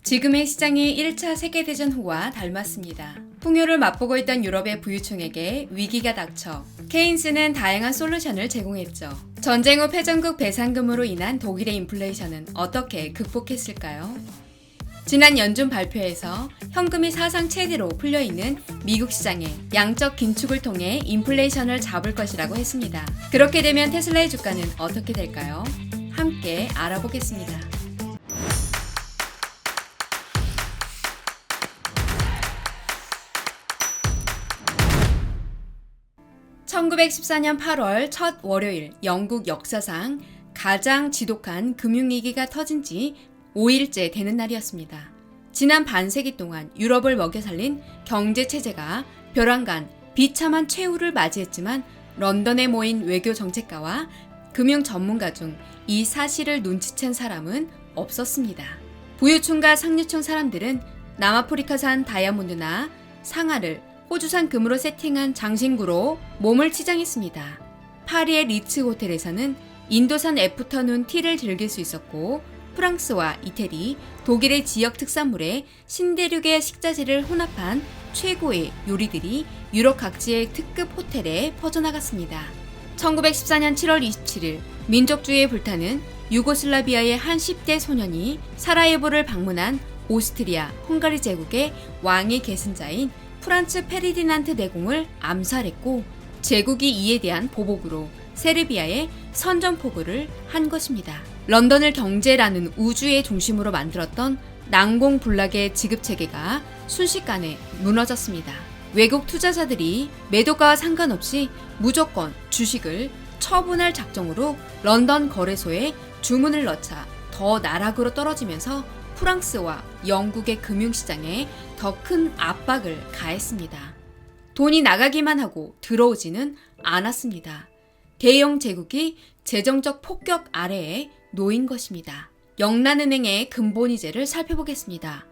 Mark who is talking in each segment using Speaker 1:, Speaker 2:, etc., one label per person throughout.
Speaker 1: 지금의 시장이 1차 세계대전 후와 닮았습니다. 풍요를 맛보고 있던 유럽의 부유층에게 위기가 닥쳐 케인스는 다양한 솔루션을 제공했죠. 전쟁 후 패전국 배상금으로 인한 독일의 인플레이션은 어떻게 극복했을까요? 지난 연준 발표에서 현금이 사상 최대로 풀려있는 미국 시장에 양적 긴축을 통해 인플레이션을 잡을 것이라고 했습니다. 그렇게 되면 테슬라의 주가는 어떻게 될까요? 함께 알아보겠습니다. 1914년 8월 첫 월요일 영국 역사상 가장 지독한 금융위기가 터진 지 5일째 되는 날이었습니다. 지난 반세기 동안 유럽을 먹여 살린 경제체제가 벼랑간 비참한 최후를 맞이했지만 런던에 모인 외교 정책가와 금융 전문가 중 이 사실을 눈치챈 사람은 없었습니다. 부유층과 상류층 사람들은 남아프리카산 다이아몬드나 상아를 호주산 금으로 세팅한 장신구로 몸을 치장했습니다. 파리의 리츠 호텔에서는 인도산 애프터눈 티를 즐길 수 있었고 프랑스와 이태리, 독일의 지역 특산물에 신대륙의 식자재를 혼합한 최고의 요리들이 유럽 각지의 특급 호텔에 퍼져나갔습니다. 1914년 7월 27일 민족주의에 불타는 유고슬라비아의 한 10대 소년이 사라예보를 방문한 오스트리아, 헝가리 제국의 왕위 계승자인 프란츠 페르디난트 대공을 암살했고 제국이 이에 대한 보복으로 세르비아에 선전포고를 한 것입니다. 런던을 경제라는 우주의 중심으로 만들었던 난공불락의 지급체계가 순식간에 무너졌습니다. 외국 투자자들이 매도가와 상관없이 무조건 주식을 처분할 작정으로 런던 거래소에 주문을 넣자 더 나락으로 떨어지면서 프랑스와 영국의 금융시장에 더 큰 압박을 가했습니다. 돈이 나가기만 하고 들어오지는 않았습니다. 대영 제국이 재정적 폭격 아래에 놓인 것입니다. 영란은행의 근본이자를 살펴보겠습니다.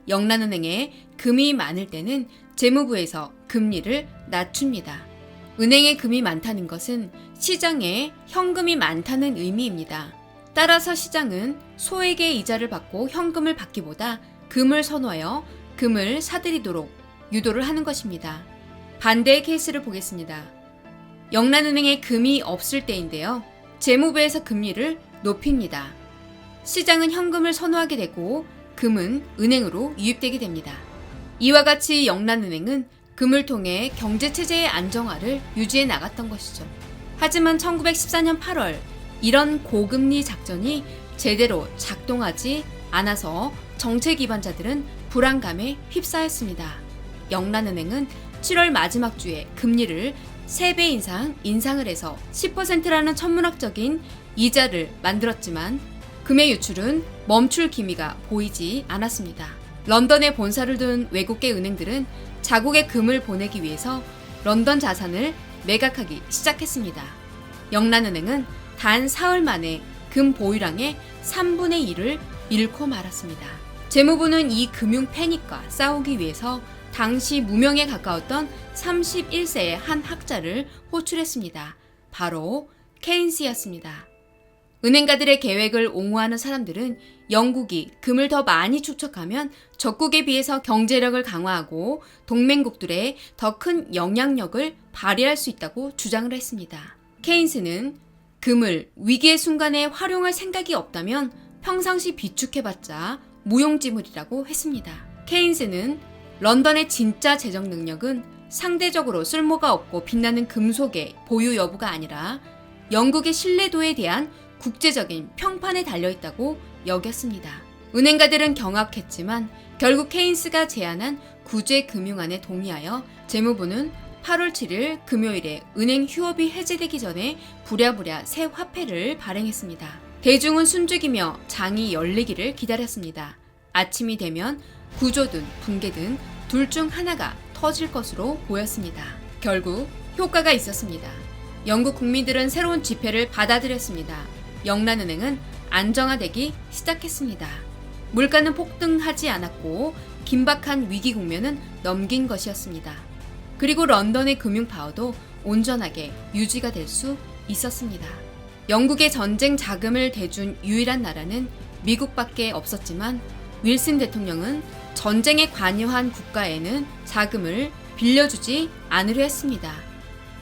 Speaker 1: 영란은행에 금이 많을 때는 재무부에서 금리를 낮춥니다. 은행에 금이 많다는 것은 시장에 현금이 많다는 의미입니다. 따라서 시장은 소액의 이자를 받고 현금을 받기보다 금을 선호하여 금을 사들이도록 유도를 하는 것입니다. 반대의 케이스를 보겠습니다. 영란은행에 금이 없을 때인데요. 재무부에서 금리를 높입니다. 시장은 현금을 선호하게 되고 금은 은행으로 유입되게 됩니다. 이와 같이 영란은행은 금을 통해 경제체제의 안정화를 유지해 나갔던 것이죠. 하지만 1914년 8월 이런 고금리 작전이 제대로 작동하지 않아서 정책 기반자들은 불안감에 휩싸였습니다. 영란은행은 7월 마지막 주에 금리를 3배 이상 인상을 해서 10%라는 천문학적인 이자를 만들었지만 금의 유출은 멈출 기미가 보이지 않았습니다. 런던에 본사를 둔 외국계 은행들은 자국에 금을 보내기 위해서 런던 자산을 매각하기 시작했습니다. 영란은행은 단 사흘 만에 금 보유량의 3분의 1을 잃고 말았습니다. 재무부는 이 금융 패닉과 싸우기 위해서 당시 무명에 가까웠던 31세의 한 학자를 호출했습니다. 바로 케인스였습니다. 은행가들의 계획을 옹호하는 사람들은 영국이 금을 더 많이 축적하면 적국에 비해서 경제력을 강화하고 동맹국들의 더 큰 영향력을 발휘할 수 있다고 주장을 했습니다. 케인스는 금을 위기의 순간에 활용할 생각이 없다면 평상시 비축해봤자 무용지물이라고 했습니다. 케인스는 런던의 진짜 재정 능력은 상대적으로 쓸모가 없고 빛나는 금속의 보유 여부가 아니라 영국의 신뢰도에 대한 국제적인 평판에 달려있다고 여겼습니다. 은행가들은 경악했지만 결국 케인스가 제안한 구제금융안에 동의하여 재무부는 8월 7일 금요일에 은행 휴업이 해제되기 전에 부랴부랴 새 화폐를 발행했습니다. 대중은 숨죽이며 장이 열리기를 기다렸습니다. 아침이 되면 구조든 붕괴든 둘 중 하나가 터질 것으로 보였습니다. 결국 효과가 있었습니다. 영국 국민들은 새로운 지폐를 받아들였습니다. 영란은행은 안정화되기 시작했습니다. 물가는 폭등하지 않았고 긴박한 위기 국면은 넘긴 것이었습니다. 그리고 런던의 금융 파워도 온전하게 유지가 될 수 있었습니다. 영국의 전쟁 자금을 대준 유일한 나라는 미국밖에 없었지만 윌슨 대통령은 전쟁에 관여한 국가에는 자금을 빌려주지 않으려 했습니다.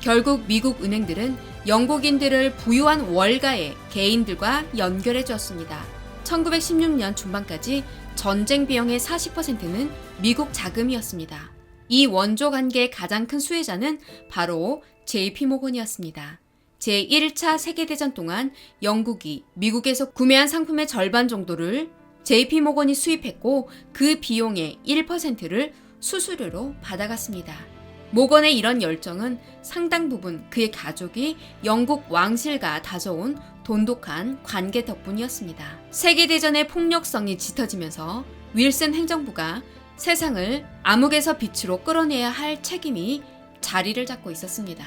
Speaker 1: 결국 미국 은행들은 영국인들을 부유한 월가의 개인들과 연결해 주었습니다. 1916년 중반까지 전쟁 비용의 40%는 미국 자금이었습니다. 이 원조 관계의 가장 큰 수혜자는 바로 JP 모건이었습니다. 제1차 세계대전 동안 영국이 미국에서 구매한 상품의 절반 정도를 JP 모건이 수입했고 그 비용의 1%를 수수료로 받아갔습니다. 모건의 이런 열정은 상당 부분 그의 가족이 영국 왕실과 다져온 돈독한 관계 덕분이었습니다. 세계대전의 폭력성이 짙어지면서 윌슨 행정부가 세상을 암흑에서 빛으로 끌어내야 할 책임이 자리를 잡고 있었습니다.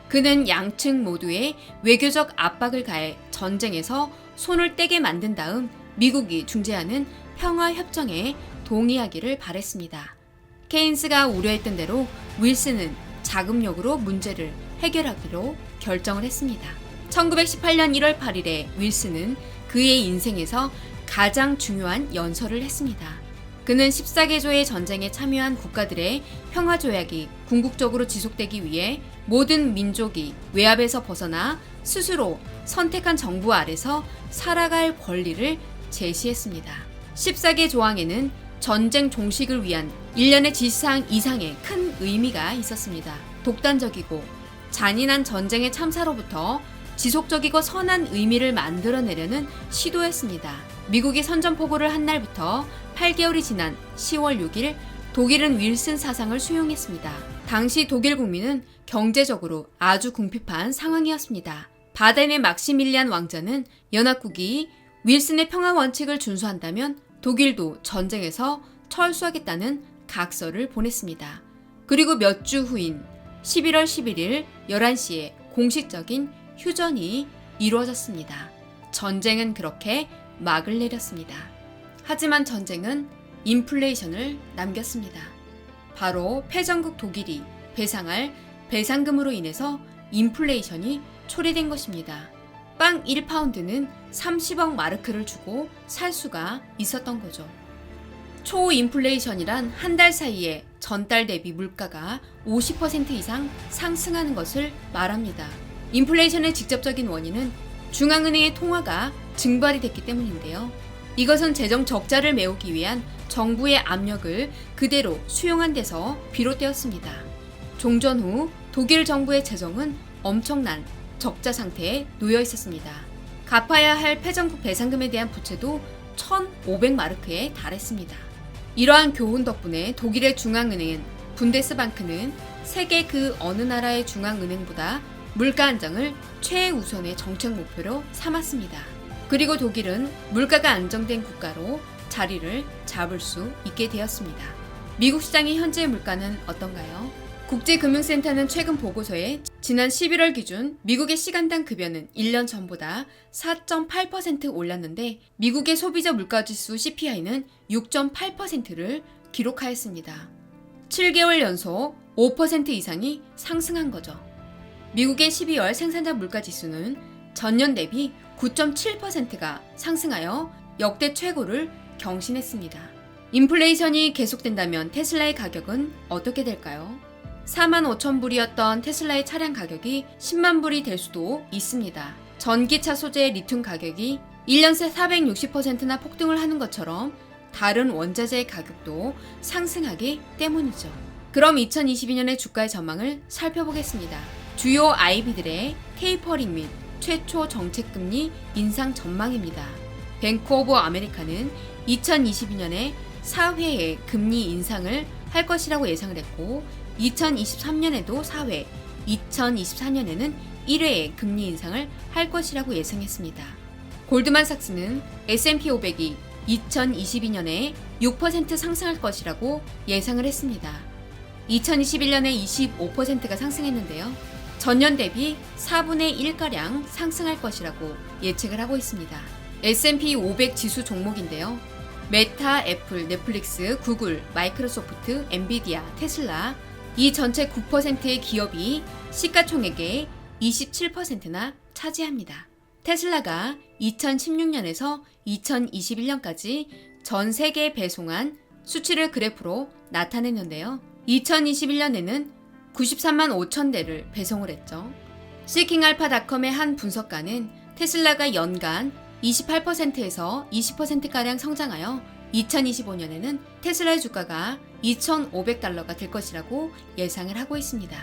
Speaker 1: 그는 양측 모두에 외교적 압박을 가해 전쟁에서 손을 떼게 만든 다음 미국이 중재하는 평화협정에 동의하기를 바랬습니다. 케인스가 우려했던 대로 윌슨은 자금력으로 문제를 해결하기로 결정을 했습니다. 1918년 1월 8일에 윌슨은 그의 인생에서 가장 중요한 연설을 했습니다. 그는 14개조의 전쟁에 참여한 국가들의 평화조약이 궁극적으로 지속되기 위해 모든 민족이 외압에서 벗어나 스스로 선택한 정부 아래서 살아갈 권리를 제시했습니다. 14개 조항에는 전쟁 종식을 위한 일련의 지시사항 이상의 큰 의미가 있었습니다. 독단적이고 잔인한 전쟁의 참사로부터 지속적이고 선한 의미를 만들어내려는 시도였습니다. 미국이 선전포고를 한 날부터 8개월이 지난 10월 6일 독일은 윌슨 사상을 수용했습니다. 당시 독일 국민은 경제적으로 아주 궁핍한 상황이었습니다. 바덴의 막시밀리안 왕자는 연합국이 윌슨의 평화 원칙을 준수한다면 독일도 전쟁에서 철수하겠다는 각서를 보냈습니다. 그리고 몇 주 후인 11월 11일 11시에 공식적인 휴전이 이루어졌습니다. 전쟁은 그렇게 막을 내렸습니다. 하지만 전쟁은 인플레이션을 남겼습니다. 바로 패전국 독일이 배상할 배상금으로 인해서 인플레이션이 초래된 것입니다. 빵 1파운드는 30억 마르크를 주고 살 수가 있었던 거죠. 초인플레이션이란 한 달 사이에 전달 대비 물가가 50% 이상 상승하는 것을 말합니다. 인플레이션의 직접적인 원인은 중앙은행의 통화가 증발이 됐기 때문인데요. 이것은 재정 적자를 메우기 위한 정부의 압력을 그대로 수용한 데서 비롯되었습니다. 종전 후 독일 정부의 재정은 엄청난 적자 상태에 놓여 있었습니다. 갚아야 할 패전국 배상금에 대한 부채도 1,500마르크에 달했습니다. 이러한 교훈 덕분에 독일의 중앙은행인 분데스방크는 세계 그 어느 나라의 중앙은행보다 물가 안정을 최우선의 정책 목표로 삼았습니다. 그리고 독일은 물가가 안정된 국가로 자리를 잡을 수 있게 되었습니다. 미국 시장의 현재 물가는 어떤가요? 국제금융센터는 최근 보고서에 지난 11월 기준 미국의 시간당 급여는 1년 전보다 4.8% 올랐는데 미국의 소비자 물가지수 CPI는 6.8%를 기록하였습니다. 7개월 연속 5% 이상이 상승한 거죠. 미국의 12월 생산자 물가지수는 전년 대비 9.7%가 상승하여 역대 최고를 경신했습니다. 인플레이션이 계속된다면 테슬라의 가격은 어떻게 될까요? 45,000불이었던 테슬라의 차량 가격이 10만 불이 될 수도 있습니다. 전기차 소재 리튬 가격이 1년 새 460%나 폭등을 하는 것처럼 다른 원자재의 가격도 상승하기 때문이죠. 그럼 2022년의 주가의 전망을 살펴보겠습니다. 주요 IB들의 테이퍼링 및 최초 정책금리 인상 전망입니다. 뱅크 오브 아메리카는 2022년에 4회의 금리 인상을 할 것이라고 예상을 했고 2023년에도 4회, 2024년에는 1회의 금리 인상을 할 것이라고 예상했습니다. 골드만삭스는 S&P 500이 2022년에 6% 상승할 것이라고 예상을 했습니다. 2021년에 25%가 상승했는데요. 전년 대비 4분의 1가량 상승할 것이라고 예측을 하고 있습니다. S&P 500 지수 종목인데요. 메타, 애플, 넷플릭스, 구글, 마이크로소프트, 엔비디아, 테슬라 이 전체 9%의 기업이 시가총액의 27%나 차지합니다. 테슬라가 2016년에서 2021년까지 전 세계에 배송한 수치를 그래프로 나타냈는데요. 2021년에는 93만 5천 대를 배송을 했죠. 시킹알파닷컴의 한 분석가는 테슬라가 연간 28%에서 20%가량 성장하여 2025년에는 테슬라의 주가가 2,500달러가 될 것이라고 예상을 하고 있습니다.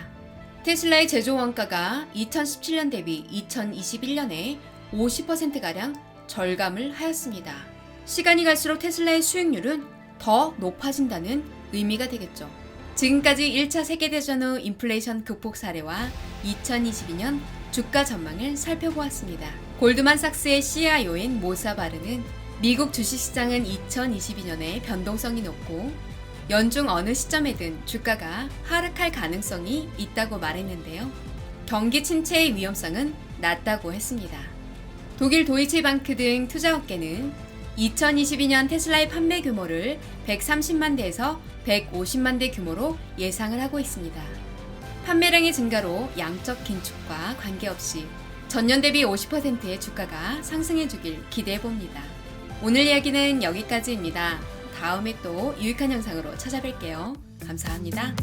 Speaker 1: 테슬라의 제조 원가가 2017년 대비 2021년에 50%가량 절감을 하였습니다. 시간이 갈수록 테슬라의 수익률은 더 높아진다는 의미가 되겠죠. 지금까지 1차 세계대전 후 인플레이션 극복 사례와 2022년 주가 전망을 살펴보았습니다. 골드만삭스의 CIO인 모사바르는 미국 주식시장은 2022년에 변동성이 높고 연중 어느 시점에든 주가가 하락할 가능성이 있다고 말했는데요. 경기 침체의 위험성은 낮다고 했습니다. 독일 도이체방크 등 투자업계는 2022년 테슬라의 판매 규모를 130만 대에서 150만 대 규모로 예상을 하고 있습니다. 판매량의 증가로 양적 긴축과 관계없이 전년 대비 50%의 주가가 상승해주길 기대해봅니다. 오늘 이야기는 여기까지입니다. 다음에 또 유익한 영상으로 찾아뵐게요. 감사합니다.